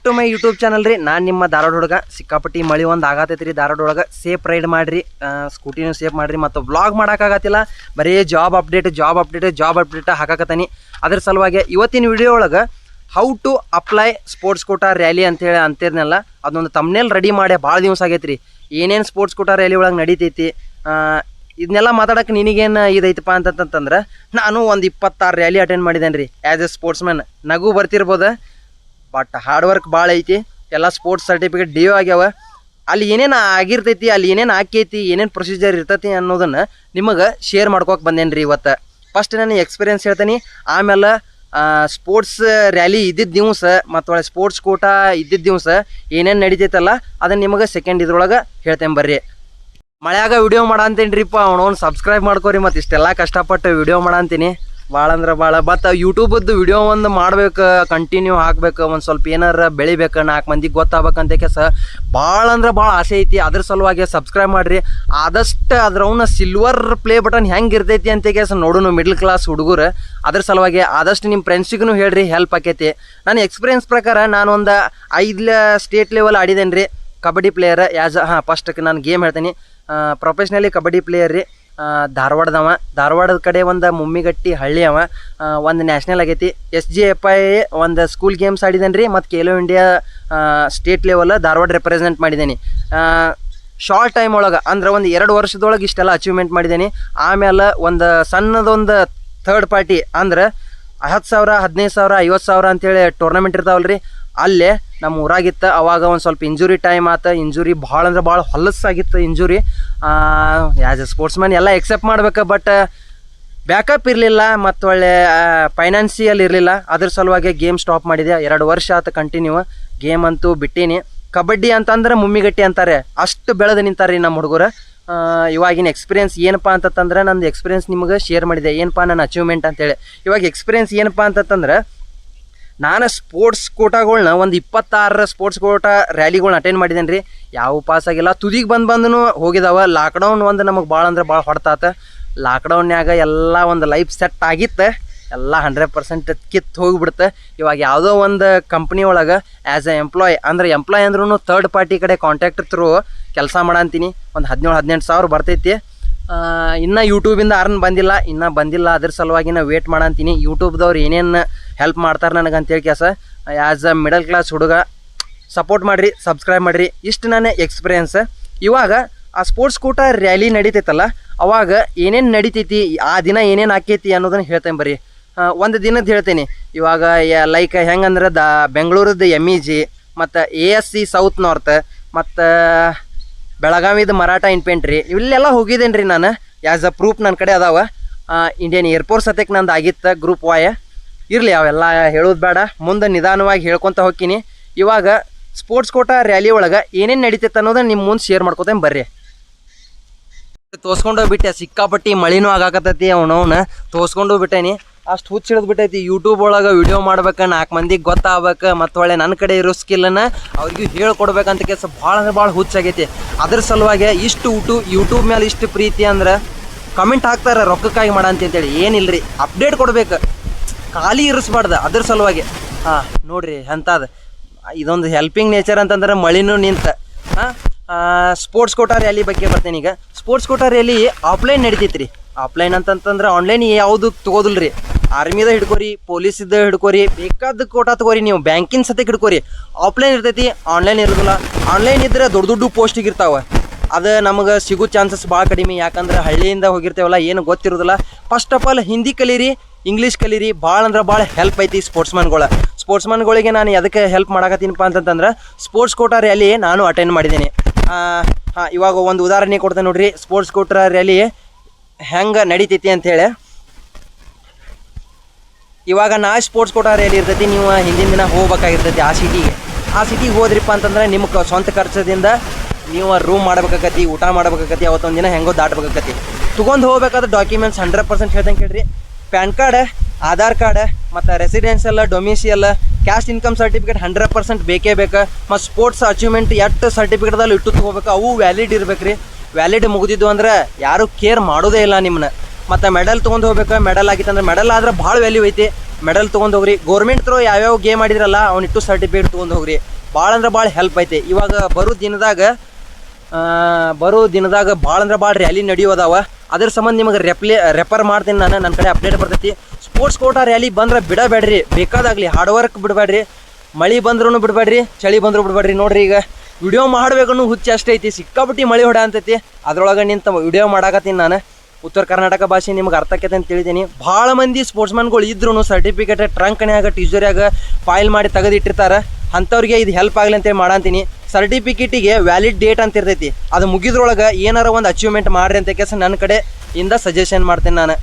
To my YouTube channel ರೀ. ನಾನು ನಿಮ್ಮ ಧಾರವಾಡ ಹುಡುಗ. ಸಿಕ್ಕಾಪಟ್ಟಿ ಮಳಿ ಒಂದು ಆಗತೈತಿ ರೀ ಧಾರವಾಡ ಒಳಗೆ. ಸೇಫ್ ರೈಡ್ ಮಾಡಿರಿ, ಸ್ಕೂಟಿನೂ ಸೇಫ್ ಮಾಡಿರಿ. ಮತ್ತು ವ್ಲಾಗ್ ಮಾಡೋಕ್ಕಾಗತ್ತಿಲ್ಲ, ಬರೀ ಜಾಬ್ ಅಪ್ಡೇಟ್ ಹಾಕಾಕತ್ತಾನಿ. ಅದ್ರ ಸಲುವಾಗಿ ಇವತ್ತಿನ ವಿಡಿಯೋ ಒಳಗೆ how to apply sports quota rally ಅಂತೇಳಿ ಅಂತಿರ್ನಲ್ಲ, ಅದೊಂದು ತಮ್ನೇಲ್ ರೆಡಿ ಮಾಡಿ ಭಾಳ ದಿವಸ ಆಗೈತೆ ರೀ. ಏನೇನು ಸ್ಪೋರ್ಟ್ಸ್ ಕೋಟಾ ರ್ಯಾಲಿ ಒಳಗೆ ನಡೀತೈತಿ, ಇದನ್ನೆಲ್ಲ ಮಾತಾಡೋಕೆ ನಿನಗೇನು ಇದೈತಪ್ಪ ಅಂತಂತಂದ್ರೆ, ನಾನು ಒಂದು 26 ರ್ಯಾಲಿ ಅಟೆಂಡ್ ಮಾಡಿದ್ದೇನೆ ರೀ ಆ್ಯಸ್ ಎ ಸ್ಪೋರ್ಟ್ಸ್ ಮ್ಯಾನ್. ನಗು ಬರ್ತಿರ್ಬೋದು, ಬಟ್ ಹಾರ್ಡ್ ವರ್ಕ್ ಭಾಳ ಐತಿ. ಎಲ್ಲ ಸ್ಪೋರ್ಟ್ಸ್ ಸರ್ಟಿಫಿಕೇಟ್ ಡಿ ಆಗ್ಯಾವ. ಅಲ್ಲಿ ಏನೇನು ಆಗಿರ್ತೈತಿ, ಅಲ್ಲಿ ಏನೇನು ಆಕೈತಿ, ಏನೇನು ಪ್ರೊಸೀಜರ್ ಇರ್ತೈತಿ ಅನ್ನೋದನ್ನು ನಿಮಗೆ ಶೇರ್ ಮಾಡ್ಕೋಕೆ ಬಂದೇನೆ ರೀ ಇವತ್ತು. ಫಸ್ಟ್ ನಾನು ಎಕ್ಸ್ಪೀರಿಯನ್ಸ್ ಹೇಳ್ತೀನಿ, ಆಮೇಲೆ ಸ್ಪೋರ್ಟ್ಸ್ ರ್ಯಾಲಿ ಇದ್ದಿದ್ದ ದಿವಸ ಮತ್ತು ಒಳ್ಳೆ ಸ್ಪೋರ್ಟ್ಸ್ ಕೋಟಾ ಇದ್ದಿದ್ದ ದಿವಸ ಏನೇನು ನಡೀತೈತಲ್ಲ ಅದನ್ನು ನಿಮಗೆ ಸೆಕೆಂಡ್ ಇದ್ರೊಳಗೆ ಹೇಳ್ತೇನೆ ಬರ್ರಿ. ಮಳೆಯಾಗ ವಿಡಿಯೋ ಮಾಡಂತೀನಿ ರೀಪ್ಪ, ಅವನವ್ನು ಸಬ್ಸ್ಕ್ರೈಬ್ ಮಾಡ್ಕೊರಿ. ಮತ್ತು ಇಷ್ಟೆಲ್ಲ ಕಷ್ಟಪಟ್ಟು ವಿಡಿಯೋ ಮಾಡಂತೀನಿ ಭಾಳ ಅಂದ್ರೆ ಭಾಳ. ಮತ್ತು ಯೂಟ್ಯೂಬದ್ದು ವಿಡಿಯೋ ಒಂದು ಮಾಡ್ಬೇಕು, ಕಂಟಿನ್ಯೂ ಹಾಕ್ಬೇಕು, ಒಂದು ಸ್ವಲ್ಪ ಏನಾರ ಬೆಳಿಬೇಕು, 4 ಮಂದಿಗೆ ಗೊತ್ತಾಗ್ಬೇಕಂತ ಕೇಸ ಭಾಳ ಅಂದ್ರೆ ಭಾಳ ಆಸೆ ಐತಿ. ಅದ್ರ ಸಲುವಾಗಿ ಸಬ್ಸ್ಕ್ರೈಬ್ ಮಾಡಿರಿ. ಆದಷ್ಟು ಅದ್ರವನ್ನ ಸಿಲ್ವರ್ ಪ್ಲೇ ಬಟನ್ ಹೆಂಗೆ ಇರ್ತೈತಿ ಅಂತ ಕೇಸ ನೋಡೋಣ, ಮಿಡ್ಲ್ ಕ್ಲಾಸ್ ಹುಡುಗರು. ಅದ್ರ ಸಲುವಾಗಿ ಆದಷ್ಟು ನಿಮ್ಮ ಫ್ರೆಂಡ್ಸಿಗೂ ಹೇಳ್ರಿ, ಹೆಲ್ಪ್ ಆಕೈತಿ. ನನ್ನ ಎಕ್ಸ್ಪೀರಿಯನ್ಸ್ ಪ್ರಕಾರ ನಾನು ಒಂದು 5 ಸ್ಟೇಟ್ ಲೆವೆಲ್ ಆಡಿದ್ದೇನೆ ರೀ ಕಬಡ್ಡಿ ಪ್ಲೇಯರ್. ಫಸ್ಟಕ್ಕೆ ನಾನು ಗೇಮ್ ಹೇಳ್ತೀನಿ. ಪ್ರೊಫೆಷ್ನಲಿ ಕಬಡ್ಡಿ ಪ್ಲೇಯರ್ ರೀ. ಧಾರವಾಡದ ಕಡೆ ಒಂದು ಮುಮ್ಮಿಗಟ್ಟಿ ಹಳ್ಳಿ ಅವ. ಒಂದು ನ್ಯಾಷನಲ್ ಆಗೈತಿ. SGFI ಒಂದು ಸ್ಕೂಲ್ ಗೇಮ್ಸ್ ಆಡಿದ್ದೇನೆ ರೀ. ಮತ್ತು Khelo India state level Dharwad represent ಮಾಡಿದ್ದೀನಿ. ಶಾರ್ಟ್ ಟೈಮ್ ಒಳಗೆ ಅಂದ್ರೆ ಒಂದು 2 ವರ್ಷದೊಳಗೆ ಇಷ್ಟೆಲ್ಲ ಅಚೀವ್ಮೆಂಟ್ ಮಾಡಿದ್ದೀನಿ. ಆಮೇಲೆ ಒಂದು ಸಣ್ಣದೊಂದು ಥರ್ಡ್ ಪಾರ್ಟಿ ಅಂದ್ರೆ 10,000, 15,000, 50,000 ಅಂತೇಳಿ ಟೂರ್ನಮೆಂಟ್ ಇರ್ತಾವಲ್ಲ ರೀ, ಅಲ್ಲೇ ನಮ್ಮ ಊರಾಗಿತ್ತು. ಅವಾಗ ಒಂದು ಸ್ವಲ್ಪ ಇಂಜುರಿ ಟೈಮ್ ಆತ. ಇಂಜುರಿ ಭಾಳ ಅಂದ್ರೆ ಭಾಳ ಹೊಲಸಾಗಿತ್ತು injury. As a sportsman ಎಲ್ಲ ಎಕ್ಸೆಪ್ಟ್ ಮಾಡ್ಬೇಕು, ಬಟ್ ಬ್ಯಾಕಪ್ ಇರಲಿಲ್ಲ ಮತ್ತು ಒಳ್ಳೆ ಫೈನಾನ್ಸಿಯಲ್ ಇರಲಿಲ್ಲ. ಅದ್ರ ಸಲುವಾಗಿ ಗೇಮ್ ಸ್ಟಾಪ್ ಮಾಡಿದೆ. 2 ವರ್ಷ ಆತ ಕಂಟಿನ್ಯೂ ಗೇಮ್ ಅಂತೂ ಬಿಟ್ಟೀನಿ. ಕಬಡ್ಡಿ ಅಂತಂದ್ರೆ ಮುಮ್ಮಿಗಟ್ಟಿ ಅಂತಾರೆ, ಅಷ್ಟು ಬೆಳೆದು ನಿಂತಾರೆ ರೀ ನಮ್ಮ ಹುಡುಗರು. ಇವಾಗಿನ ಎಕ್ಸ್ಪೀರಿಯನ್ಸ್ ಏನಪ್ಪ ಅಂತಂದ್ರೆ, ನಂದು ಎಕ್ಸ್ಪೀರಿಯನ್ಸ್ ನಿಮಗೆ ಶೇರ್ ಮಾಡಿದೆ. ಏನಪ್ಪ ನನ್ನ ಅಚೀವ್ಮೆಂಟ್ ಅಂತೇಳಿ. ಇವಾಗ ಎಕ್ಸ್ಪೀರಿಯನ್ಸ್ ಏನಪ್ಪ ಅಂತಂದ್ರೆ, ನಾನು ಸ್ಪೋರ್ಟ್ಸ್ ಕೋಟಾಗಳ್ನ ಒಂದು 26 ಸ್ಪೋರ್ಟ್ಸ್ ಕೋಟಾ ರ್ಯಾಲಿಗಳ್ನ ಅಟೆಂಡ್ ಮಾಡಿದ್ದೇನೆ ರೀ. ಯಾವ ಪಾಸ್ ಆಗಿಲ್ಲ, ತುದಿಗೆ ಬಂದು ಹೋಗಿದಾವ. ಲಾಕ್ಡೌನ್ ಒಂದು ನಮಗೆ ಭಾಳ ಅಂದ್ರೆ ಭಾಳ ಹೊಡ್ತಾತ. ಲಾಕ್ಡೌನ್ಯಾಗ ಎಲ್ಲ ಒಂದು ಲೈಫ್ ಸೆಟ್ ಆಗಿತ್ತು, ಎಲ್ಲ 100% ಕಿತ್ತು ಹೋಗಿಬಿಡುತ್ತೆ. ಇವಾಗ ಯಾವುದೋ ಒಂದು ಕಂಪ್ನಿ ಒಳಗೆ ಆ್ಯಸ್ ಎ ಎಂಪ್ಲಾಯ್ ಅಂದ್ರೂ ಥರ್ಡ್ ಪಾರ್ಟಿ ಕಡೆ ಕಾಂಟ್ಯಾಕ್ಟ್ ಥ್ರೂ ಕೆಲಸ ಮಾಡಂತೀನಿ. ಒಂದು 17-18 ಸಾವಿರ ಬರ್ತೈತಿ. ಇನ್ನೂ ಯೂಟ್ಯೂಬಿಂದ ಅರ್ನ್ ಬಂದಿಲ್ಲ. ಅದ್ರ ಸಲುವಾಗಿ ನಾ ವೇಟ್ ಮಾಡಂತೀನಿ. ಯೂಟ್ಯೂಬ್ದವ್ರು ಏನೇನು ಹೆಲ್ಪ್ ಮಾಡ್ತಾರೆ ನನಗಂತೇಳಿ ಕೆಲಸ. ಆ್ಯಸ್ ಅ ಮಿಡಲ್ ಕ್ಲಾಸ್ ಹುಡುಗ ಸಪೋರ್ಟ್ ಮಾಡಿರಿ, ಸಬ್ಸ್ಕ್ರೈಬ್ ಮಾಡಿರಿ. ಇಷ್ಟು ನನ್ನ ಎಕ್ಸ್ಪೀರಿಯನ್ಸ್. ಇವಾಗ ಆ ಸ್ಪೋರ್ಟ್ಸ್ ಕೋಟಾ ರ್ಯಾಲಿ ನಡೀತೈತಲ್ಲ, ಅವಾಗ ಏನೇನು ನಡೀತೈತಿ, ಆ ದಿನ ಏನೇನು ಆಕೈತಿ ಅನ್ನೋದನ್ನು ಹೇಳ್ತೇನೆ ಬರ್ರಿ. ಒಂದು ದಿನದ್ದು ಹೇಳ್ತೀನಿ. ಇವಾಗ ಲೈಕ್ ಹೆಂಗಂದ್ರೆ ಬೆಂಗಳೂರದ್ದು MEG ಮತ್ತು ASC ಸೌತ್ ನಾರ್ತ್ ಮತ್ತು ಬೆಳಗಾವಿದ ಮರಾಠ ಇನ್ಫೆಂಟ್ರಿ ಇಲ್ಲೆಲ್ಲ ಹೋಗಿದ್ದೇನೆ ರೀ ನಾನು. ಆ್ಯಸ್ ಅ ಪ್ರೂಫ್ ನನ್ನ ಕಡೆ ಅದಾವ. ಇಂಡಿಯನ್ ಏರ್ಫೋರ್ಸ್ ಸತ್ಯಕ್ಕೆ ನಂದು ಆಗಿತ್ತು ಗ್ರೂಪ್ ವಾಯ್. ಇರಲಿ, ಅವೆಲ್ಲ ಹೇಳೋದು ಬೇಡ, ಮುಂದೆ ನಿಧಾನವಾಗಿ ಹೇಳ್ಕೊತ ಹೋಗ್ತೀನಿ. ಇವಾಗ ಸ್ಪೋರ್ಟ್ಸ್ ಕೋಟಾ ರ್ಯಾಲಿ ಒಳಗೆ ಏನೇನು ನಡೀತೈತೆ ಅನ್ನೋದನ್ನ ನಿಮ್ಮ ಮುಂದೆ ಶೇರ್ ಮಾಡ್ಕೊತೇನೆ ಬರ್ರಿ. ತೋರಿಸ್ಕೊಂಡೋಗ್ಬಿಟ್ಟೆ, ಸಿಕ್ಕಾಪಟ್ಟಿ ಮಳಿನೂ ಆಗಾಕತ್ತೈತಿ. ಅವನವನ್ನ ತೋರಿಸ್ಕೊಂಡೋಗ್ಬಿಟ್ಟೇನಿ. ಅಷ್ಟು ಹುಚ್ಚ ಹಿಡಿದ್ಬಿಟ್ಟೈತಿ. ಯೂಟ್ಯೂಬ್ ಒಳಗೆ ವಿಡಿಯೋ ಮಾಡ್ಬೇಕು, 4 ಮಂದಿಗೆ ಗೊತ್ತಾಗ್ಬೇಕು, ಮತ್ತು ಒಳ್ಳೆ ನನ್ನ ಕಡೆ ಇರೋ ಸ್ಕಿಲ್ಲನ್ನು ಅವ್ರಿಗೂ ಹೇಳ್ಕೊಡ್ಬೇಕಂತ ಕೆಲಸ ಭಾಳ ಅಂದ್ರೆ ಭಾಳ ಹುಚ್ಚಾಗೈತಿ. ಅದ್ರ ಸಲುವಾಗಿ ಇಷ್ಟು ಯೂಟ್ಯೂಬ್ ಮೇಲೆ ಇಷ್ಟು ಪ್ರೀತಿ ಅಂದ್ರೆ ಕಮೆಂಟ್ ಹಾಕ್ತಾರೆ ರೊಕ್ಕಕ್ಕಾಗಿ ಮಾಡಂತೇಳಿ. ಏನಿಲ್ಲ ರೀ, ಅಪ್ಡೇಟ್ ಕೊಡ್ಬೇಕು, ಖಾಲಿ ಇರಿಸ್ಬಾರ್ದು. ಅದ್ರ ಸಲುವಾಗಿ ನೋಡಿರಿ ಎಂಥದ್ದು ಇದೊಂದು ಹೆಲ್ಪಿಂಗ್ ನೇಚರ್ ಅಂತಂದ್ರೆ ಮಳಿನೂ ನಿಂತ. ಸ್ಪೋರ್ಟ್ಸ್ ಕೋಟಾ ರ್ಯಾಲಿ ಬಗ್ಗೆ ಬರ್ತೀನಿ. ಈಗ ಸ್ಪೋರ್ಟ್ಸ್ ಕೋಟಾ ರ್ಯಾಲಿ ಆಫ್ಲೈನ್ ನಡೀತೈತಿ ರೀ. ಆಫ್ಲೈನ್ ಅಂತಂತಂದ್ರೆ ಆನ್ಲೈನ್ ಯಾವುದು ತೊಗೋದಿಲ್ಲ ರೀ. ಆರ್ಮಿದ ಹಿಡ್ಕೋರಿ, ಪೊಲೀಸಿದ ಹಿಡ್ಕೋರಿ, ಬೇಕಾದ ಕೋಟಾ ತೊಗೋರಿ, ನೀವು ಬ್ಯಾಂಕಿನ ಸತ್ಯಕ್ಕೆ ಹಿಡ್ಕೋರಿ. ಆಫ್ಲೈನ್ ಇರ್ತೈತಿ, ಆನ್ಲೈನ್ ಇರೋದಿಲ್ಲ. ಆನ್ಲೈನ್ ಇದ್ರೆ ದೊಡ್ಡ ಪೋಸ್ಟಿಗೆ ಇರ್ತಾವೆ. ಅದು ನಮಗೆ ಸಿಗೋ ಚಾನ್ಸಸ್ ಭಾಳ ಕಡಿಮೆ. ಯಾಕಂದ್ರೆ ಹಳ್ಳಿಯಿಂದ ಹೋಗಿರ್ತೇವಲ್ಲ, ಏನು ಗೊತ್ತಿರೋದಿಲ್ಲ. ಫಸ್ಟ್ ಆಫ್ ಆಲ್ ಹಿಂದಿ ಕಲೀರಿ, ಇಂಗ್ಲೀಷ್ ಕಲೀರಿ. ಭಾಳ ಅಂದ್ರೆ ಭಾಳ ಹೆಲ್ಪ್ ಐತಿ ಸ್ಪೋರ್ಟ್ಸ್ಮನ್ಗಳಿಗೆ. ನಾನು ಎದಕ್ಕೆ ಹೆಲ್ಪ್ ಮಾಡಕತ್ತೀನಪ್ಪ ಅಂತಂತಂದ್ರೆ, ಸ್ಪೋರ್ಟ್ಸ್ ಕೋಟಾ ರ್ಯಾಲಿ ನಾನು ಅಟೆಂಡ್ ಮಾಡಿದ್ದೀನಿ. ಇವಾಗ ಒಂದು ಉದಾಹರಣೆ ಕೊಡ್ತೇನೆ ನೋಡ್ರಿ, ಸ್ಪೋರ್ಟ್ಸ್ ಕೋಟಾ ರ್ಯಾಲಿ ಹೆಂಗೆ ನಡೀತೈತಿ ಅಂಥೇಳಿ. ಇವಾಗ ಸ್ಪೋರ್ಟ್ಸ್ ಕೋಟಾ ರ್ಯಾಲಿ ಇರ್ತೈತಿ, ನೀವು ಹಿಂದಿನ ದಿನ ಹೋಗ್ಬೇಕಾಗಿರ್ತೈತಿ ಆ ಸಿಟಿಗೆ ಹೋದ್ರಿಪ್ಪ ಅಂತಂದ್ರೆ ನಿಮ್ಗೆ ಸ್ವಂತ ಖರ್ಚದಿಂದ ನೀವು ರೂಮ್ ಮಾಡ್ಬೇಕಾಗತಿ, ಊಟ ಮಾಡ್ಬೇಕಾಗತಿ, ಅವತ್ತೊಂದು ದಿನ ಹೆಂಗೋ ದಾಟ್ಬೇಕಾಗತಿ. ತೊಗೊಂಡು ಹೋಗ್ಬೇಕಾದ್ರೆ ಡಾಕ್ಯುಮೆಂಟ್ಸ್ 100% ಹೇಳ್ದಂಗೆ ಕೇಳ್ರಿ. ಪ್ಯಾನ್ ಕಾರ್ಡ್, ಆಧಾರ್ ಕಾರ್ಡ್, ಮತ್ತು ರೆಸಿಡೆನ್ಷಿಯಲ್, ಡೊಮಿಸಿಯಲ್, ಕ್ಯಾಸ್ಟ್ ಇನ್ಕಮ್ ಸರ್ಟಿಫಿಕೇಟ್ 100% ಬೇಕೇ ಬೇಕು. ಮತ್ತು ಸ್ಪೋರ್ಟ್ಸ್ ಅಚೀವ್ಮೆಂಟ್ ಎಷ್ಟು ಸರ್ಟಿಫಿಕೇಟ್ದಲ್ಲಿ ಇಟ್ಟು ತೊಗೋಬೇಕು, ಅವು ವ್ಯಾಲಿಡ್ ಇರ್ಬೇಕು ರೀ. ವ್ಯಾಲಿಡ್ ಮುಗಿದಿದ್ದು ಅಂದ್ರೆ ಯಾರೂ ಕೇರ್ ಮಾಡೋದೇ ಇಲ್ಲ ನಿಮ್ಮನ್ನ. ಮತ್ತು ಮೆಡಲ್ ತೊಗೊಂಡು ಹೋಗ್ಬೇಕು. ಮೆಡಲ್ ಆಗಿತ್ತಂದ್ರೆ, ಮೆಡಲ್ ಆದ್ರೆ ಭಾಳ ವ್ಯಾಲ್ಯೂ ಐತಿ. ಮೆಡಲ್ ತೊಗೊಂಡು ಹೋಗ್ರಿ. ಗೌರ್ಮೆಂಟ್ ತ್ರೋ ಯಾವ್ಯಾವ ಗೇಮ್ ಆಡಿದ್ರಲ್ಲ ಅವ್ನಿಟ್ಟು ಸರ್ಟಿಫಿಕೇಟ್ ತೊಗೊಂಡು ಹೋಗ್ರಿ. ಭಾಳ ಅಂದ್ರೆ ಭಾಳ ಹೆಲ್ಪ್ ಐತೆ. ಇವಾಗ ಬರೋ ದಿನದಾಗ ಭಾಳ ಅಂದ್ರೆ ಭಾಳ ರ್ಯಾಲಿ ನಡೆಯೋದಾವ. ಅದ್ರ ಸಂಬಂಧ ನಿಮಗೆ ರೆಫರ್ ಮಾಡ್ತೀನಿ ನಾನು. ನನ್ನ ಕಡೆ ಅಪ್ಡೇಟ್ ಬರ್ತೈತಿ. ಸ್ಪೋರ್ಟ್ಸ್ ಕೋಟಾ ರ್ಯಾಲಿ ಬಂದ್ರೆ ಬಿಡಬೇಡ್ರಿ, ಬೇಕಾದಾಗಲಿ ಹಾರ್ಡ್ ವರ್ಕ್ ಬಿಡಬೇಡ್ರಿ. ಮಳೆ ಬಂದ್ರೂ ಬಿಡಬೇಡ್ರಿ, ಚಳಿ ಬಂದರೂ ಬಿಡಬೇಡ್ರಿ. ನೋಡ್ರಿ ಈಗ ವಿಡಿಯೋ ಮಾಡಬೇಕನ್ನೋ ಹುಚ್ಚು ಅಷ್ಟೇ ಐತಿ. ಸಿಕ್ಕಾಪಟ್ಟಿ ಮಳೆ ಹೊಡ ಅಂತೈತಿ, ಅದ್ರೊಳಗೆ ನಿಂತ ವಿಡಿಯೋ ಮಾಡಾಕತ್ತೀನಿ ನಾನು. ಉತ್ತರ ಕರ್ನಾಟಕ ಭಾಷೆ ನಿಮ್ಗೆ ಅರ್ಥ ಆಕೈತೆ ಅಂತ ತಿಳಿತೀನಿ. ಭಾಳ ಮಂದಿ ಸ್ಪೋರ್ಟ್ಸ್ಮನ್ಗಳು ಇದ್ರೂ ಸರ್ಟಿಫಿಕೇಟ್ ಟ್ರಂಕ್ನ್ಯಾಗ ಟೀಚರ್ಯಾಗ ಫೈಲ್ ಮಾಡಿ ತೆಗೆದಿಟ್ಟಿರ್ತಾರೆ. ಅಂಥವ್ರಿಗೆ ಇದು ಹೆಲ್ಪ್ ಆಗಲಿ ಅಂತೇಳಿ ಮಾಡಂತೀನಿ. ಸರ್ಟಿಫಿಕೇಟಿಗೆ ವ್ಯಾಲಿಡ್ ಡೇಟ್ ಅಂತ ಇರ್ತೈತಿ, ಅದು ಮುಗಿದ್ರೊಳಗೆ ಏನಾರ ಒಂದು ಅಚೀವ್ಮೆಂಟ್ ಮಾಡಿರಿ ಅಂತ ಕೇಸ ನನ್ನ ಕಡೆಯಿಂದ ಸಜೆಷನ್ ಮಾಡ್ತೀನಿ ನಾನು.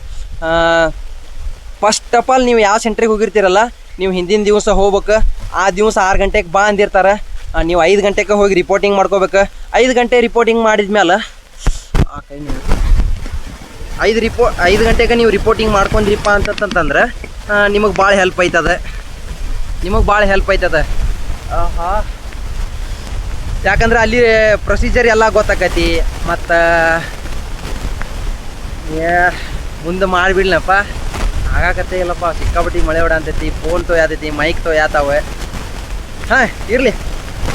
ಫಸ್ಟ್ ಆಫ್ ಆಲ್ ನೀವು ಯಾವ ಸೆಂಟ್ರಿಗೆ ಹೋಗಿರ್ತೀರಲ್ಲ, ನೀವು ಹಿಂದಿನ ದಿವಸ ಹೋಗ್ಬೇಕು. ಆ ದಿವಸ 6 ಗಂಟೆಗೆ ಬಾ ಅಂದಿರ್ತಾರೆ. ನೀವು 5 ಗಂಟೆಗೆ ಹೋಗಿ ರಿಪೋರ್ಟಿಂಗ್ ಮಾಡ್ಕೋಬೇಕು. 5 ಗಂಟೆ ರಿಪೋರ್ಟಿಂಗ್ ಮಾಡಿದ್ಮೇಲೆ 5 ಗಂಟೆಗೆ ನೀವು ರಿಪೋರ್ಟಿಂಗ್ ಮಾಡ್ಕೊಂಡ್ರಿಪ್ಪ ಅಂತಂತಂದ್ರೆ ನಿಮಗೆ ಭಾಳ ಹೆಲ್ಪ್ ಆಯ್ತದೆ. ಯಾಕಂದ್ರೆ ಅಲ್ಲಿ ಪ್ರೊಸೀಜರ್ ಎಲ್ಲ ಗೊತ್ತಾಕೈತಿ. ಮತ್ತು ಮುಂದೆ ಮಾಡಿಬಿಡ್ಲಪ್ಪ, ಆಗಾಕತ್ತೆ ಇಲ್ಲಪ್ಪ. ಸಿಕ್ಕಾಪಟ್ಟಿ ಮಳೆ ಹೊಡ ಅಂತೈತಿ, ಫೋನ್ ತೊಯಾತೈತಿ, ಮೈಕ್ ತೊಯಾತಾವೆ. ಹಾಂ ಇರಲಿ,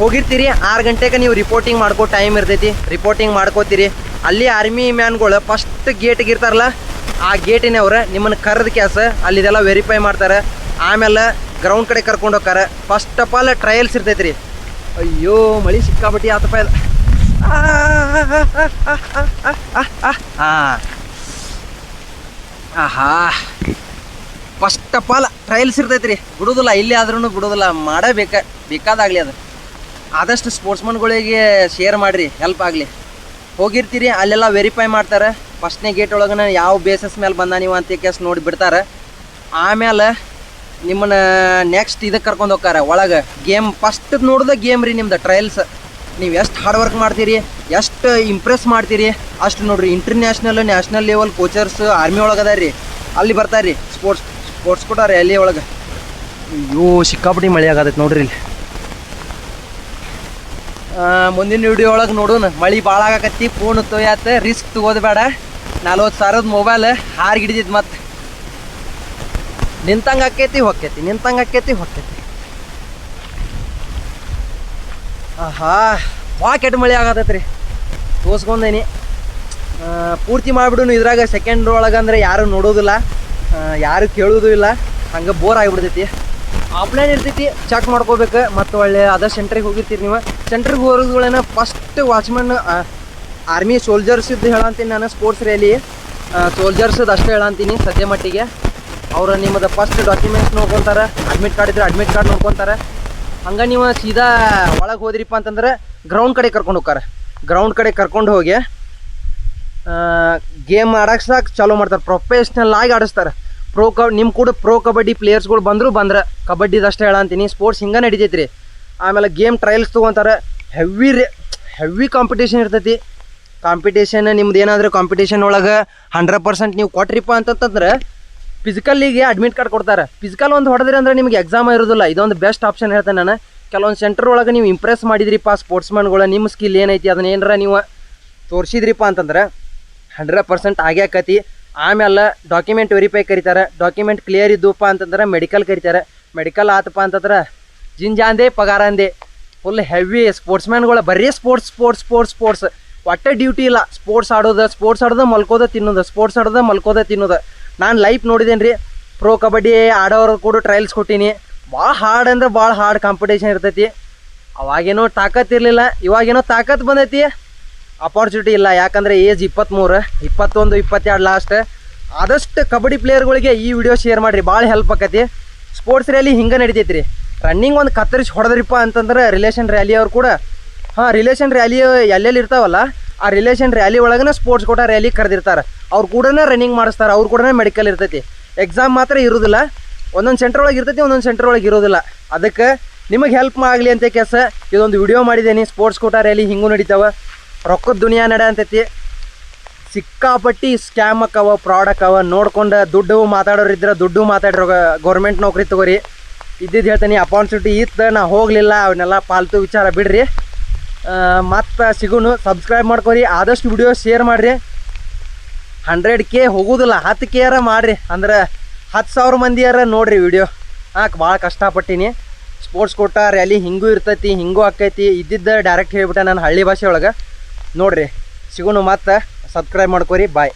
ಹೋಗಿರ್ತೀರಿ 6 ಗಂಟೆಗೆ ನೀವು ರಿಪೋರ್ಟಿಂಗ್ ಮಾಡ್ಕೋ ಟೈಮ್ ಇರ್ತೈತಿ. ರಿಪೋರ್ಟಿಂಗ್ ಮಾಡ್ಕೋತೀರಿ. ಅಲ್ಲಿ ಆರ್ಮಿ ಮ್ಯಾನ್ಗಳು ಫಸ್ಟ್ ಗೇಟಿಗೆ ಇರ್ತಾರಲ್ಲ, ಆ ಗೇಟಿನವ್ರು ನಿಮ್ಮನ್ನು ಕರೆದ ಕ್ಯಾಸ ಅಲ್ಲಿದೆಲ್ಲ ವೆರಿಫೈ ಮಾಡ್ತಾರೆ. ಆಮೇಲೆ ಗ್ರೌಂಡ್ ಕಡೆ ಕರ್ಕೊಂಡು ಹೋಗ್ತಾರೆ. ಫಸ್ಟ್ ಆಫ್ ಆಲ್ ಟ್ರಯಲ್ಸ್ ಇರ್ತೈತಿ ರೀ. ಅಯ್ಯೋ ಮಳೆ ಸಿಕ್ಕಾಪಟ್ಟಿ ಆತಪ್ಪ ಇದು. ಫಸ್ಟ್ ಆಫ್ ಆಲ್ ಟ್ರಯಲ್ಸ್ ಇರ್ತೈತಿ ರೀ. ಬಿಡೋದಿಲ್ಲ, ಇಲ್ಲಿ ಆದ್ರೂ ಬಿಡೋದಿಲ್ಲ, ಬೇಕಾದಾಗಲಿ ಅದು. ಆದಷ್ಟು ಸ್ಪೋರ್ಟ್ಸ್ಮನ್ಗಳಿಗೆ ಶೇರ್ ಮಾಡಿರಿ, ಹೆಲ್ಪ್ ಆಗಲಿ. ಹೋಗಿರ್ತೀರಿ, ಅಲ್ಲೆಲ್ಲ ವೆರಿಫೈ ಮಾಡ್ತಾರೆ. ಫಸ್ಟ್ನೇ ಗೇಟ್ ಒಳಗನ ಯಾವ ಬೇಸಸ್ ಮೇಲೆ ಬಂದ ನೀವು ಅಂತ ಕೇಸ್ ನೋಡಿ ಬಿಡ್ತಾರೆ. ಆಮೇಲೆ ನಿಮ್ಮನ್ನ ನೆಕ್ಸ್ಟ್ ಇದಕ್ಕೆ ಕರ್ಕೊಂಡು ಹೋಗ್ತಾರೆ ಒಳಗೆ. ಗೇಮ್ ಫಸ್ಟ್ ನೋಡಿದ ಗೇಮ್ ರೀ ನಿಮ್ದು ಟ್ರಯಲ್ಸ್. ನೀವು ಎಷ್ಟು ಹಾರ್ಡ್ ವರ್ಕ್ ಮಾಡ್ತೀರಿ, ಎಷ್ಟು ಇಂಪ್ರೆಸ್ ಮಾಡ್ತೀರಿ ಅಷ್ಟು ನೋಡಿರಿ. International national level coachers army ಒಳಗೆ ಅದ ರೀ, ಅಲ್ಲಿ ಬರ್ತಾರೆ ರೀ. ಸ್ಪೋರ್ಟ್ಸ್ ಕೊಟ್ಟಾರೆ ಅಲ್ಲಿ ಒಳಗೆ. ಅಯ್ಯೋ ಸಿಕ್ಕಾಪಟ್ಟಿ ಮಳೆ ಆಗತೈತೆ ನೋಡ್ರಿ ಇಲ್ಲಿ. ಮುಂದಿನ ವಿಡಿಯೋ ಒಳಗೆ ನೋಡೋಣ. ಮಳೆ ಭಾಳ ಆಗಕತ್ತಿ, ಫೋನ್ ತೊಯ್ಯಾತ, ರಿಸ್ಕ್ ತಗೋದು ಬೇಡ. 40,000 ಮೊಬೈಲ್ ಹಾರ್ಗಿಡಿದಿದ್ದು ಮತ್ತೆ ನಿಂತಂಗೆ ಆಕೈತಿ ಹೊಕ್ಕೈತಿ. ಭಾಳ ಕೆಟ್ಟ ಮಳೆ ಆಗತೈತೆ ರೀ. ತೋರ್ಸ್ಕೊಂಡೇನಿ, ಪೂರ್ತಿ ಮಾಡಿಬಿಡುನು. ಇದ್ರಾಗ ಸೆಕೆಂಡ್ ಒಳಗೆ ಅಂದ್ರೆ ಯಾರು ನೋಡೋದಿಲ್ಲ, ಯಾರು ಕೇಳೋದು ಇಲ್ಲ, ಹಂಗೆ ಬೋರ್ ಆಗಿಬಿಡ್ತೈತಿ. ಆಫ್ಲೈನ್ ಇರ್ತೈತಿ, ಚೆಕ್ ಮಾಡ್ಕೋಬೇಕು. ಮತ್ತು ಒಳ್ಳೆ ಅದ ಸೆಂಟ್ರಿಗೆ ಹೋಗಿರ್ತೀರಿ ನೀವು. ಸೆಂಟ್ರಿಗೆ ಹೋಗೋದ್ಗಳೇನ ಫಸ್ಟ್ ವಾಚ್ಮನ್ ಆರ್ಮಿ ಸೋಲ್ಜರ್ಸಿದ್ದು ಹೇಳಂತೀನಿ ನಾನು. ಸ್ಪೋರ್ಟ್ಸ್ ರ್ಯಾಲಿ ಸೋಲ್ಜರ್ಸದ್ದು ಅಷ್ಟೇ ಹೇಳಂತೀನಿ ಸದ್ಯ ಮಟ್ಟಿಗೆ. ಅವರು ನಿಮ್ಮದು ಫಸ್ಟ್ ಡಾಕ್ಯುಮೆಂಟ್ಸ್ ನೋಡ್ಕೊತಾರೆ. ಅಡ್ಮಿಟ್ ಕಾರ್ಡ್ ಇದ್ರೆ ಅಡ್ಮಿಟ್ ಕಾರ್ಡ್ ನೋಡ್ಕೊತಾರೆ. ಹಂಗೆ ನೀವು ಸೀದಾ ಒಳಗೆ ಹೋದ್ರಿಪ್ಪ ಅಂತಂದ್ರೆ ಗ್ರೌಂಡ್ ಕಡೆ ಕರ್ಕೊಂಡು ಹೋಗ್ತಾರೆ. ಗ್ರೌಂಡ್ ಕಡೆ ಕರ್ಕೊಂಡು ಹೋಗಿ ಗೇಮ್ ಆಡಕ್ಕೆ ಚಾಲೂ ಮಾಡ್ತಾರೆ. ಪ್ರೊಫೆಷ್ನಲ್ ಆಗಿ ಆಡಿಸ್ತಾರೆ. ನಿಮ್ಮ ಕೂಡ ಪ್ರೋ ಕಬಡ್ಡಿ ಪ್ಲೇಯರ್ಸ್ಗಳು ಬಂದ್ರೆ ಕಬಡ್ಡಿದು ಅಷ್ಟೇ ಹೇಳಂತೀನಿ. ಸ್ಪೋರ್ಟ್ಸ್ ಹಿಂಗೆ ನಡಿತೈತಿ ರೀ. ಆಮೇಲೆ ಗೇಮ್ ಟ್ರಯಲ್ಸ್ ತೊಗೊತಾರೆ. ಹೆವಿ ಕಾಂಪಿಟೇಷನ್ ಇರ್ತೈತಿ. ಕಾಂಪಿಟೇಷನ್ ನಿಮ್ದು ಏನಾದರೂ ಕಾಂಪಿಟೇಷನ್ ಒಳಗೆ 100% ನೀವು ಕೊಟ್ರಿಪ್ಪ ಅಂತಂತಂದ್ರೆ ಫಿಸಿಕಲ್ಲಿಗೆ ಅಡ್ಮಿಟ್ ಕಾರ್ಡ್ ಕೊಡ್ತಾರೆ. ಫಿಸಿಕಲ್ ಒಂದು ಹೊಡೆದ್ರಿ ಅಂದ್ರೆ ನಿಮಗೆ ಎಕ್ಸಾಮ್ ಇರೋದಿಲ್ಲ. ಇದೊಂದು ಬೆಸ್ಟ್ ಆಪ್ಷನ್ ಹೇಳ್ತೇನೆ ನಾನು. ಕೆಲವೊಂದು ಸೆಂಟರ್ ಒಳಗೆ ನೀವು ಇಂಪ್ರೆಸ್ ಮಾಡಿದ್ರಿಪ್ಪ ಸ್ಪೋರ್ಟ್ಸ್ಮನ್ಗಳು, ನಿಮ್ಮ ಸ್ಕಿಲ್ ಏನೈತಿ ಅದನ್ನ ಏನಾರ ನೀವು ತೋರಿಸಿದ್ರಿಪ್ಪ ಅಂತಂದ್ರೆ 100% ಆಗೇ ಆಕತಿ. ಆಮೇಲೆ ಡಾಕ್ಯುಮೆಂಟ್ ವೆರಿಫೈ ಕರೀತಾರೆ. ಡಾಕ್ಯುಮೆಂಟ್ ಕ್ಲಿಯರ್ ಇದ್ದಪ್ಪ ಅಂತಂದ್ರೆ ಮೆಡಿಕಲ್ ಕರೀತಾರೆ. ಮೆಡಿಕಲ್ ಆತಪ್ಪ ಅಂತಂದ್ರೆ ಜಿಂಜಾಂದೆ ಪಗಾರಂದೆ. ಫುಲ್ ಹೆವಿ ಸ್ಪೋರ್ಟ್ಸ್ಮ್ಯಾನ್ಗಳು ಬರೀ ಸ್ಪೋರ್ಟ್ಸ್ ಒಟ್ಟೆ ಡ್ಯೂಟಿ ಇಲ್ಲ. ಸ್ಪೋರ್ಟ್ಸ್ ಆಡೋದು ಮಲ್ಕೋದು ತಿನ್ನೋದು. ನಾನು ಲೈಫ್ ನೋಡಿದ್ದೇನೆ ರೀ. ಪ್ರೋ ಕಬಡ್ಡಿ ಆಡೋರು ಕೂಡ ಟ್ರಯಲ್ಸ್ ಕೊಟ್ಟೀನಿ. ಭಾಳ ಹಾರ್ಡ್ ಅಂದ್ರೆ ಭಾಳ ಹಾರ್ಡ್ ಕಾಂಪಿಟೇಷನ್ ಇರ್ತೈತಿ. ಅವಾಗೇನೋ ತಾಕತ್ ಇರಲಿಲ್ಲ, ಇವಾಗೇನೋ ತಾಕತ್ ಬಂದೈತಿ. ಅಪಾರ್ಚುನಿಟಿ ಇಲ್ಲ, ಯಾಕಂದರೆ ಏಜ್ 23, 21, 22 ಲಾಸ್ಟ್. ಆದಷ್ಟು ಕಬಡ್ಡಿ ಪ್ಲೇಯರ್ಗಳಿಗೆ ಈ ವಿಡಿಯೋ ಶೇರ್ ಮಾಡಿರಿ, ಭಾಳ ಹೆಲ್ಪ್ ಆಕತಿ. ಸ್ಪೋರ್ಟ್ಸ್ ರ್ಯಾಲಿ ಹಿಂಗೆ ನಡಿತೈತಿ ರೀ. ರನ್ನಿಂಗ್ ಒಂದು ಕತ್ತರಿಸಿ ಹೊಡೆದ್ರಿಪ್ಪ ಅಂತಂದ್ರೆ ರಿಲೇಷನ್ ರ್ಯಾಲಿ ಅವ್ರು ಕೂಡ ರಿಲೇಷನ್ ರ್ಯಾಲಿ ಎಲ್ಲೆಲ್ಲಿ ಇರ್ತಾವಲ್ಲ ಆ ರಿಲೇಷನ್ ರ್ಯಾಲಿ ಒಳಗನ ಸ್ಪೋರ್ಟ್ಸ್ ಕೋಟಾ ರ್ಯಾಲಿ ಕರೆದಿರ್ತಾರೆ. ಅವ್ರು ಕೂಡ ರನ್ನಿಂಗ್ ಮಾಡಿಸ್ತಾರೆ. ಅವ್ರು ಕೂಡ ಮೆಡಿಕಲ್ ಇರ್ತೈತಿ. ಎಕ್ಸಾಮ್ ಮಾತ್ರ ಇರೋದಿಲ್ಲ. ಒಂದೊಂದು ಸೆಂಟ್ರ್ ಒಳಗೆ ಇರ್ತೈತಿ, ಒಂದೊಂದು ಸೆಂಟ್ರ್ ಒಳಗೆ ಇರೋದಿಲ್ಲ. ಅದಕ್ಕೆ ನಿಮಗೆ ಹೆಲ್ಪ್ ಆಗಲಿ ಅಂತ ಕೆಲಸ ಇದೊಂದು ವಿಡಿಯೋ ಮಾಡಿದ್ದೀನಿ. ಸ್ಪೋರ್ಟ್ಸ್ ಕೋಟಾ ರ್ಯಾಲಿ ಹಿಂಗೂ ನಡೀತಾವೆ. ರೊಕ್ಕದ ದುನಿಯಾ ನಡೆಯಂತೈತಿ. ಸಿಕ್ಕಾಪಟ್ಟಿ ಸ್ಕ್ಯಾಮ್ ಅಕ್ಕವ, ಫ್ರಾಡ್ ಅಕ್ಕವ. ನೋಡ್ಕೊಂಡು ದುಡ್ಡು ಮಾತಾಡೋರಿದ್ರೆ ದುಡ್ಡು ಮಾತಾಡಿರೋ ಗೌರ್ಮೆಂಟ್ ನೌಕರಿ ತಗೋರಿ. ಇದ್ದಿದ್ದು ಹೇಳ್ತೀನಿ. ಅಪಾರ್ಚುನಿಟಿ ಇತ್ತು, ನಾ ಹೋಗಲಿಲ್ಲ. ಅವನ್ನೆಲ್ಲ ಪಾಲ್ತು ವಿಚಾರ ಬಿಡ್ರಿ. ಮತ್ತು ಸಿಗೋನು. ಸಬ್ಸ್ಕ್ರೈಬ್ ಮಾಡ್ಕೊರಿ. ಆದಷ್ಟು ವಿಡಿಯೋ ಶೇರ್ ಮಾಡಿರಿ. 100K ಹೋಗೋದಿಲ್ಲ, 10K ಮಾಡಿರಿ. ಅಂದ್ರೆ 10,000 ಮಂದಿಯಾರ ನೋಡಿರಿ ವಿಡಿಯೋ. ಭಾಳ ಕಷ್ಟಪಟ್ಟೀನಿ. ಸ್ಪೋರ್ಟ್ಸ್ ಕೋಟಾ ರ್ಯಾಲಿ ಹಿಂಗೂ ಇರ್ತೈತಿ, ಹಿಂಗೂ ಆಕೈತಿ. ಇದ್ದಿದ್ದು ಡೈರೆಕ್ಟ್ ಹೇಳ್ಬಿಟ್ಟೆ ನಾನು ಹಳ್ಳಿ ಭಾಷೆ ಒಳಗೆ. ನೋಡಿರಿ, ಸಿಗೋಣ ಮತ್ತೆ. ಸಬ್ಸ್ಕ್ರೈಬ್ ಮಾಡ್ಕೊರಿ. ಬಾಯ್.